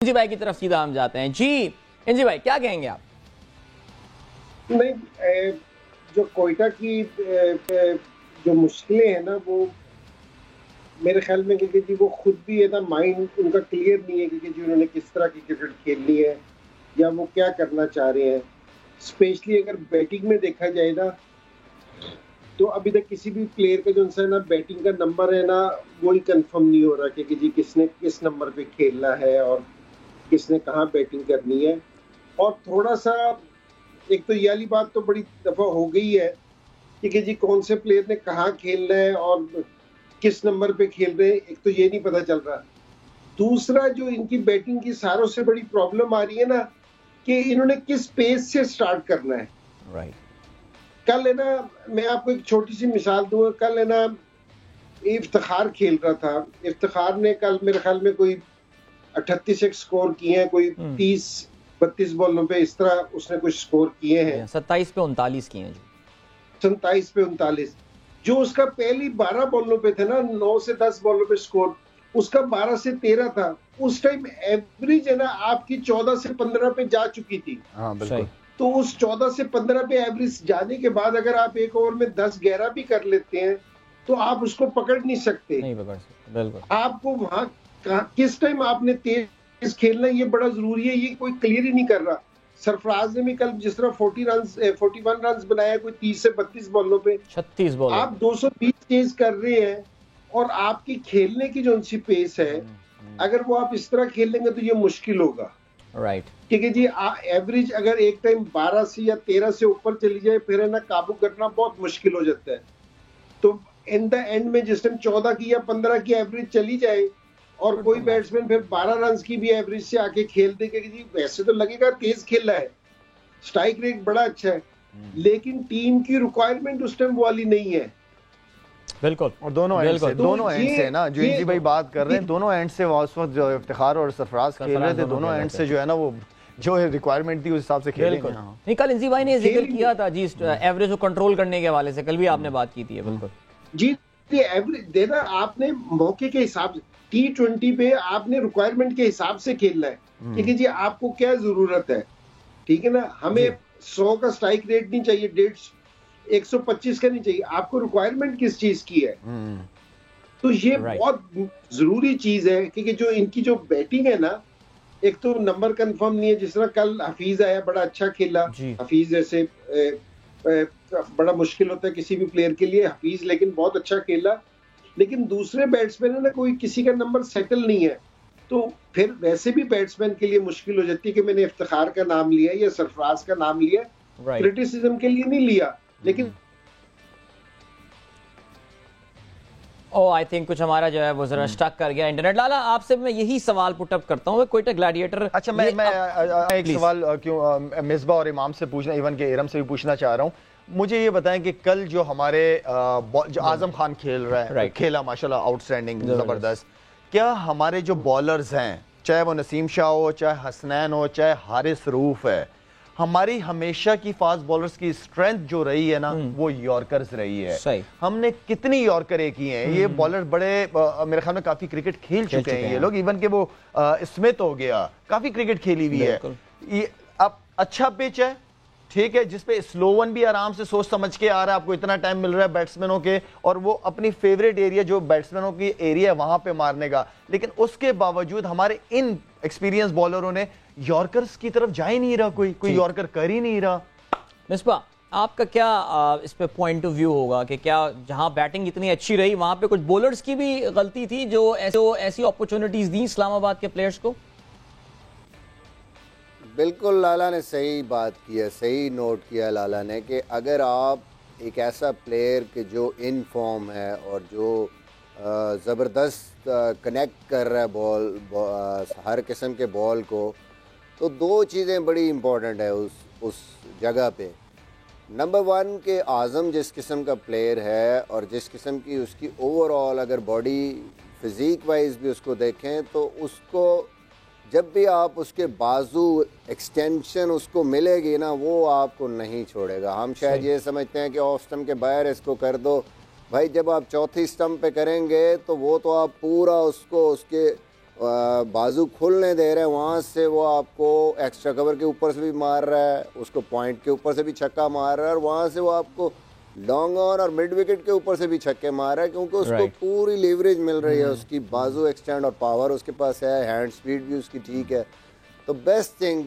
इंजी भाई की तरफ सीधा हम जाते हैं। जी इंजी भाई क्या कहेंगे आप? नहीं, जो कोयटा की जो मुश्किलें हैं ना, वो मेरे ख्याल में क्योंकि जी वो खुद भी है ना, माइंड उनका क्लियर नहीं है क्योंकि जी उन्होंने किस तरह की क्रिकेट खेलनी है या वो क्या करना चाह रहे हैं। स्पेशली अगर बैटिंग में देखा जाए ना, तो अभी तक किसी भी प्लेयर का जो है ना बैटिंग का नंबर है ना, वही कंफर्म नहीं हो रहा कि जी किसने किस नंबर पे खेलना है और किसने कहाँ बैटिंग करनी है। और थोड़ा सा एक तो ये वाली बात तो बड़ी दफा हो गई है कि जी कौन से प्लेयर ने कहाँ खेलना है और किस नंबर पे खेल रहे हैं, एक तो ये नहीं पता चल रहा। दूसरा जो इनकी बैटिंग की सारों से बड़ी प्रॉब्लम आ रही है ना, कि इन्होंने किस पेस से स्टार्ट करना है। राइट। कल है ना, मैं आपको एक छोटी सी मिसाल दूंगा। कल है ना इफ्तिखार खेल रहा था, इफ्तिखार ने कल मेरे ख्याल में कोई 38 एक स्कोर किए हैं, कोई 30-32 बॉलों पे इस तरह उसने कुछ स्कोर किए हैं। 27 पे 39 किए हैं। 27 पे 39। जो उसका पहली 12 बॉलों पे थे ना, 9 से 10 बॉलों पे स्कोर उसका 12 से 13 था। उस टाइम एवरेज है ना आपकी 14 से 15 पे जा चुकी थी। हाँ बिल्कुल। तो उस 14 से 15 पे एवरेज जाने के बाद अगर आप एक ओवर में 10-11 भी कर लेते हैं तो आप उसको पकड़ नहीं सकते। बिल्कुल। आपको वहां किस टाइम आपने तेज खेलना ये बड़ा जरूरी है, ये कोई क्लियर ही नहीं कर रहा। सरफराज ने भी कल जिस तरह 41 रन बनाया, कोई 30 से 32 बॉलों पे 36 बॉल आप 220 चेज कर रहे हैं और आपकी खेलने की जो सी पेस है, अगर वो आप इस तरह खेल लेंगे तो ये मुश्किल होगा। राइट। ठीक है जी, एवरेज अगर एक टाइम 12 से या 13 से ऊपर चली जाए फिर है ना काबू करना बहुत मुश्किल हो जाता है। तो इन द एंड में जिस टाइम 14 की या 15 की एवरेज चली जाए और कोई बैट्समैन फिर 12 रन की भी एवरेज से आके खेल देगा कि जी वैसे तो लगेगा तेज खेला है, स्ट्राइक रेट बड़ा अच्छा है, लेकिन टीम की रिक्वायरमेंट उस टाइम वाली नहीं है। बिल्कुल। और दोनों एंड से ना जो इंजी भाई बात कर रहे हैं, दोनों एंड से उस वक्त जो इफ्तिखार और सरफराज खेल रहे थे, दोनों एंड से जो है ना वो जो रिक्वायरमेंट थी उस हिसाब से खेले। नहीं, कल इंजी भाई ने जिक्र किया था जी एवरेज को कंट्रोल करने के हवाले से, कल भी आपने बात की थी। बिल्कुल जी, एवरेज देना आपने मौके के हिसाब से, T20 पे आपने रिक्वायरमेंट के हिसाब से खेलना है। ठीक है जी, आपको क्या जरूरत है, ठीक है ना। हमें 100 का स्ट्राइक रेट नहीं चाहिए, 125 का नहीं चाहिए, आपको रिक्वायरमेंट किस चीज की है। तो ये बहुत जरूरी चीज है क्योंकि जो इनकी जो बैटिंग है ना, एक तो नंबर कंफर्म नहीं है। जिस तरह कल हफीज आया, बड़ा अच्छा खेला। हफीज जैसे बड़ा मुश्किल होता है किसी भी प्लेयर के लिए, हफीज लेकिन बहुत अच्छा खेला। लेकिन दूसरे बैट्समैन है ना, कोई किसी का नंबर सेटल नहीं है, तो फिर वैसे भी बैट्समैन के लिए मुश्किल हो जाती है कि मैंने इफ्तिखार का नाम लिया या सरफराज का नाम लिया, क्रिटिसिज्म के लिए नहीं लिया। लेकिन आई थिंक कुछ हमारा जो है वो जरा स्टक कर गया इंटरनेट। लाला आपसे मैं यही सवाल पुटअप करता हूँ, कोयटा ग्लैडिएटर। अच्छा, मैं एक सवाल क्यों मिसबा और इमाम से पूछना, इवन के इरम से भी पूछना चाह रहा हूँ। मुझे ये बताएं कि कल जो हमारे जो आजम खान खेल रहा है, खेला माशाल्लाह आउटस्टैंडिंग, जबरदस्त। क्या हमारे जो बॉलर्स हैं, चाहे वो नसीम शाह हो, चाहे हसनैन हो, चाहे हारिस रूफ है, हमारी हमेशा की फास्ट बॉलर्स की स्ट्रेंथ जो रही है ना, वो यॉर्कर्स रही है। सही। हमने कितनी यॉर्कर की हैं, ये बॉलर बड़े मेरे ख्याल में काफी क्रिकेट खेल चुके हैं ये लोग। इवन के वो स्मिथ हो गया, काफी क्रिकेट खेली हुई है। ये अब अच्छा पिच है, ठीक है, जिसपे स्लो वन भी आराम से सोच समझ के आ रहा है, आपको इतना टाइम मिल रहा है बैट्समैनों के, और वो अपनी फेवरेट एरिया जो बैट्समैनों की एरिया है वहां पे मारने का। लेकिन उसके बावजूद हमारे इन एक्सपीरियंस बॉलरों ने यॉर्कर्स की तरफ जा ही नहीं रहा, कोई यॉर्कर कर ही नहीं रहा। मिसबा, आपका क्या इस पे पॉइंट ऑफ व्यू होगा कि क्या जहां बैटिंग इतनी अच्छी रही वहां पे कुछ बॉलर्स की भी गलती थी जो ऐसी अपॉर्चुनिटीज दी इस्लामाबाद के प्लेयर्स को? बिल्कुल, लाला ने सही बात की है, सही नोट किया लाला ने कि अगर आप एक ऐसा प्लेयर के जो इन फॉर्म है और जो ज़बरदस्त कनेक्ट कर रहा है बॉल, हर किस्म के बॉल को, तो दो चीज़ें बड़ी इम्पोर्टेंट है उस जगह पे। नंबर 1 के आज़म जिस किस्म का प्लेयर है और जिस किस्म की उसकी ओवरऑल अगर बॉडी फिज़ीक वाइज भी उसको देखें, तो उसको जब भी आप उसके बाजू एक्सटेंशन उसको मिलेगी ना, वो आपको नहीं छोड़ेगा। हम शायद ये समझते हैं कि ऑफ स्टम्प के बाहर इसको कर दो, भाई जब आप चौथी स्टम्प पे करेंगे तो वो तो आप पूरा उसको उसके बाजू खुलने दे रहे हैं, वहाँ से वो आपको एक्स्ट्रा कवर के ऊपर से भी मार रहा है, उसको पॉइंट के ऊपर से भी छक्का मार रहा है, और वहाँ से वो आपको लॉन्ग ऑन और मिड विकेट के ऊपर से भी छक्के मार रहा है, क्योंकि उसको पूरी लीवरेज मिल रही है, उसकी बाजू एक्सटेंड और पावर उसके पास है, हैंड स्पीड भी उसकी ठीक है। तो बेस्ट थिंग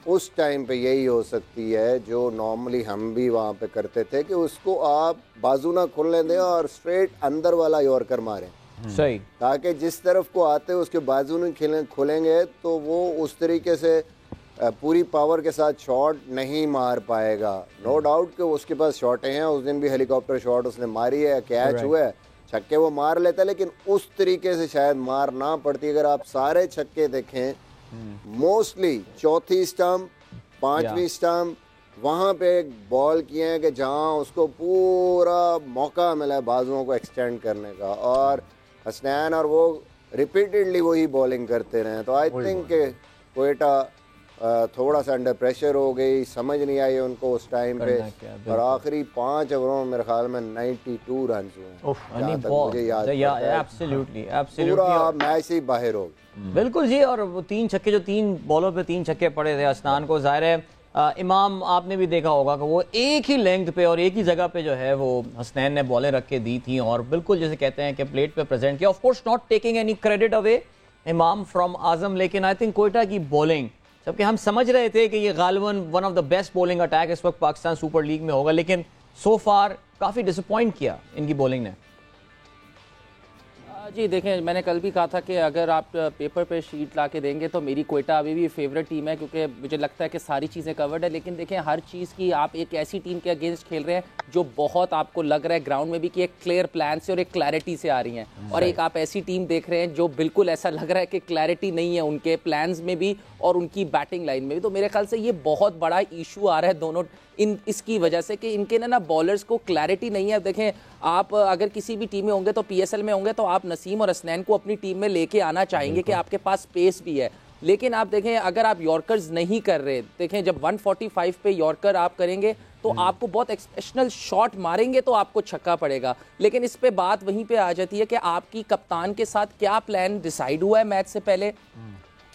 उस टाइम पे यही हो सकती है जो नॉर्मली हम भी वहाँ पे करते थे, कि उसको आप बाजू ना खुलने दें और स्ट्रेट अंदर वाला यॉर्कर मारें, सही, ताकि जिस तरफ को आते हैं उसके बाजू नहीं खुलेंगे तो वो उस तरीके से पूरी पावर के साथ शॉट नहीं मार पाएगा। नो डाउट कि उसके पास शॉटें हैं, उस दिन भी हेलीकॉप्टर शॉट उसने मारी है, कैच हुआ है, छक्के वो मार लेता है, लेकिन उस तरीके से शायद मार ना पड़ती। अगर आप सारे छक्के देखें, मोस्टली चौथी स्टंप, पांचवी स्टंप, वहाँ पे एक बॉल किए हैं कि जहाँ उसको पूरा मौका मिला है बाजुओं को एक्सटेंड करने का, और हसनैन और वो रिपीटेडली वही बॉलिंग करते रहे। तो आई थिंक के कोयटा थोड़ा सा अंडर प्रेशर हो गई, समझ नहीं आई उनको उस टाइम पे, और आखिरी 5 ओवरों में मेरे ख्याल में 92 रन हुए, मुझे याद है, पूरा मैच ही बाहर हो गया। बिल्कुल जी, और वो 3 छक्के जो 3 बॉलों पे 3 छक्के पड़े थे हसनान को, जाहिर है इमाम आपने भी देखा होगा कि वो एक ही लेंथ पे और एक ही जगह पे जो है वो हसनैन ने बॉलें रख के दी थी, और बिल्कुल जैसे कहते हैं कि प्लेट पे प्रेजेंट किया। Of course not taking any credit away इमाम फ्रॉम आजम, लेकिन आई थिंक कोयटा की बॉलिंग, जबकि हम समझ रहे थे कि ये गालिबन one of the best bowling attack इस वक्त पाकिस्तान सुपर लीग में होगा, लेकिन सो फार काफ़ी डिसअपॉइंट किया इनकी बॉलिंग ने। जी देखें, मैंने कल भी कहा था कि अगर आप पेपर पे शीट ला के देंगे तो मेरी कोयटा अभी भी फेवरेट टीम है, क्योंकि मुझे लगता है कि सारी चीज़ें कवर्ड है। लेकिन देखें, हर चीज़ की आप एक ऐसी टीम के अगेंस्ट खेल रहे हैं जो बहुत आपको लग रहा है ग्राउंड में भी कि एक क्लियर प्लान से और एक क्लैरिटी से आ रही हैं, और एक आप ऐसी टीम देख रहे हैं जो बिल्कुल ऐसा लग रहा है कि क्लैरिटी नहीं है उनके प्लान्स में भी और उनकी बैटिंग लाइन में भी। तो मेरे ख्याल से ये बहुत बड़ा इशू आ रहा है दोनों इसकी वजह से कि इनके ना बॉलर्स को क्लैरिटी नहीं है। देखें, आप अगर किसी भी टीम में होंगे तो पीएसएल में होंगे तो आप नसीम और हसनैन को अपनी टीम में लेके आना चाहेंगे कि आपके पास स्पेस भी है। लेकिन आप देखें, अगर आप यॉर्कर्स नहीं कर रहे, देखें जब 145 पे यॉर्कर आप करेंगे तो आपको बहुत एक्सेप्शनल शॉट मारेंगे तो आपको छक्का पड़ेगा। लेकिन इस पे बात वहीं पे आ जाती है कि आपकी कप्तान के साथ क्या प्लान डिसाइड हुआ है मैच से पहले,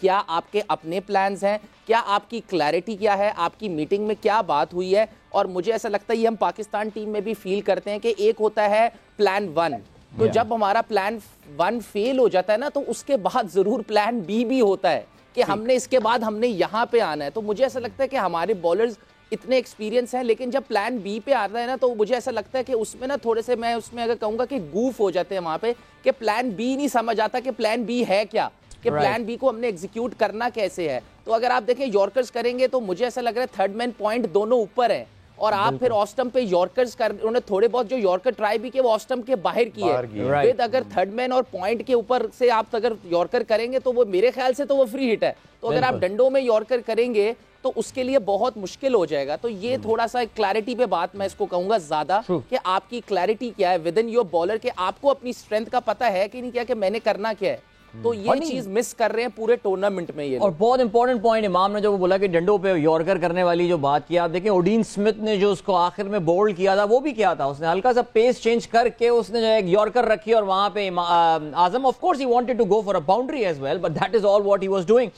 क्या आपके अपने प्लान्स हैं, क्या आपकी क्लैरिटी क्या है, आपकी मीटिंग में क्या बात हुई है। और मुझे ऐसा लगता है ये हम पाकिस्तान टीम में भी फील करते हैं कि एक होता है प्लान 1, तो जब हमारा प्लान 1 फेल हो जाता है ना, तो उसके बाद जरूर प्लान बी भी होता है कि हमने इसके बाद हमने यहाँ पे आना है। तो मुझे ऐसा लगता है कि हमारे बॉलर्स इतने एक्सपीरियंस हैं, लेकिन जब प्लान बी पे आता है ना, तो मुझे ऐसा लगता है कि उसमें ना थोड़े से, मैं उसमें अगर कहूँगा कि गूफ हो जाते हैं वहाँ पे, कि प्लान बी नहीं समझ आता कि प्लान बी है क्या, कि प्लान बी को हमने एग्जीक्यूट करना कैसे है। तो अगर आप देखें यॉर्कर्स करेंगे तो मुझे ऐसा लग रहा है थर्ड मैन पॉइंट दोनों ऊपर है, और आप फिर ऑफ स्टंप पे यॉर्कर्स कर, उन्होंने थोड़े बहुत जो यॉर्कर ट्राई भी किए वो ऑफ स्टंप के बाहर किए। फिर अगर थर्ड मैन और पॉइंट के ऊपर से आप अगर यॉर्कर करेंगे तो वो मेरे ख्याल से तो वो फ्री हिट है। तो अगर आप डंडों में यॉर्कर करेंगे तो उसके लिए बहुत मुश्किल हो जाएगा। तो ये थोड़ा सा क्लैरिटी पे बात मैं इसको कहूंगा ज्यादा, कि आपकी क्लैरिटी क्या है विद इन योर बॉलर, के आपको अपनी स्ट्रेंथ का पता है कि नहीं, क्या कि मैंने करना क्या है। तो ये चीज मिस कर रहे हैं पूरे टूर्नामेंट में ये। और बहुत इंपॉर्टेंट पॉइंट इमाम ने जो बोला कि डंडों पे यॉर्कर करने वाली जो बात की, आप देखें ओडीन स्मिथ ने जो उसको आखिर में बोल्ड किया था वो भी किया था, उसने हल्का सा पेस चेंज करके उसने जो एक यॉर्कर रखी और वहां पे Azam of course he wanted to go for a boundary as well, but that is all what he was doing.